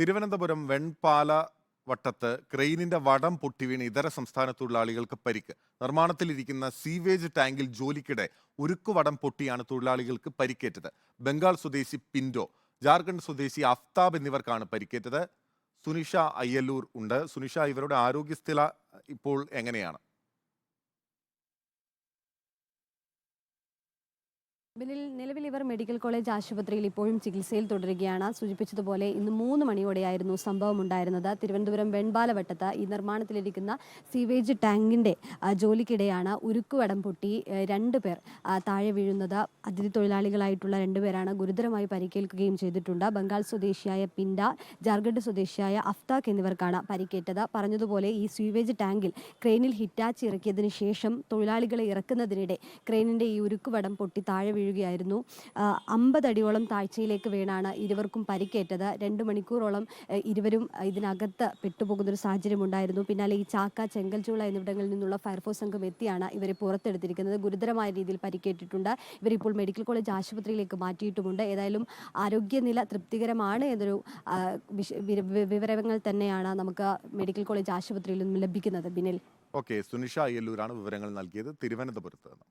തിരുവനന്തപുരം വെൺപാല വട്ടത്ത് ക്രെയിനിന്റെ വടം പൊട്ടിവീണ് ഇതര സംസ്ഥാന തൊഴിലാളികൾക്ക് പരിക്ക്. നിർമ്മാണത്തിലിരിക്കുന്ന സീവേജ് ടാങ്കിൽ ജോലിക്കിടെ ഉരുക്കുവടം പൊട്ടിയാണ് തൊഴിലാളികൾക്ക് പരിക്കേറ്റത്. ബംഗാൾ സ്വദേശി പിന്റോ, ജാർഖണ്ഡ് സ്വദേശി അഫ്താബ് എന്നിവർക്കാണ് പരിക്കേറ്റത്. സുനിഷ അയ്യല്ലൂർ ഉണ്ട്. സുനിഷ, ഇവരുടെ ആരോഗ്യസ്ഥിതി ഇപ്പോൾ എങ്ങനെയാണ്? നിലവിൽ ഇവർ മെഡിക്കൽ കോളേജ് ആശുപത്രിയിൽ ഇപ്പോഴും ചികിത്സയിൽ തുടരുകയാണ്. സൂചിപ്പിച്ചതുപോലെ ഇന്ന് 3 മണിയോടെയായിരുന്നു സംഭവം ഉണ്ടായിരുന്നത്. തിരുവനന്തപുരം വെൺപാലവട്ടത്ത് ഈ നിർമ്മാണത്തിലിരിക്കുന്ന സീവേജ് ടാങ്കിന്റെ ജോലിക്കിടെയാണ് ഉരുക്കുവടം പൊട്ടി 2 പേർ താഴെ വീഴുന്നത്. അതിഥി തൊഴിലാളികളായിട്ടുള്ള 2 പേരാണ് ഗുരുതരമായി പരിക്കേൽക്കുകയും ചെയ്തിട്ടുണ്ട്. ബംഗാൾ സ്വദേശിയായ പിൻഡ, ജാർഖണ്ഡ് സ്വദേശിയായ അഫ്താഖ് എന്നിവർക്കാണ് പരിക്കേറ്റത്. പറഞ്ഞതുപോലെ ഈ സീവേജ് ടാങ്കിൽ ക്രെയിനിൽ ഹിറ്റാച്ചി ഇറക്കിയതിന് ശേഷം തൊഴിലാളികളെ ഇറക്കുന്നതിനിടെ ക്രെയിനിന്റെ ഈ ഉരുക്കുവടം പൊട്ടി താഴെ വീഴുകയായിരുന്നു. 50 അടിയോളം താഴ്ചയിലേക്ക് വീണാണ് ഇരുവർക്കും പരിക്കേറ്റത്. 2 മണിക്കൂറോളം ഇരുവരും ഇതിനകത്ത് പെട്ടുപോകുന്നൊരു സാഹചര്യം ഉണ്ടായിരുന്നു. പിന്നാലെ ഈ ചാക്ക, ചെങ്കൽച്ചൂള എന്നിവിടങ്ങളിൽ നിന്നുള്ള ഫയർഫോഴ്സ് സംഘം എത്തിയാണ് ഇവരെ പുറത്തെടുത്തിരിക്കുന്നത്. ഗുരുതരമായ രീതിയിൽ പരിക്കേറ്റിട്ടുണ്ട്. ഇവരിപ്പോൾ മെഡിക്കൽ കോളേജ് ആശുപത്രിയിലേക്ക് മാറ്റിയിട്ടുമുണ്ട്. ഏതായാലും ആരോഗ്യനില തൃപ്തികരമാണ് എന്നൊരു വിവരങ്ങൾ തന്നെയാണ് നമുക്ക് മെഡിക്കൽ കോളേജ് ആശുപത്രിയിൽ നിന്നും ലഭിക്കുന്നത്. ബിനിൽ. ഓക്കെ, സുനിഷ അയ്യല്ലൂരാണ് വിവരങ്ങൾ നൽകിയത് തിരുവനന്തപുരത്ത് നിന്ന്.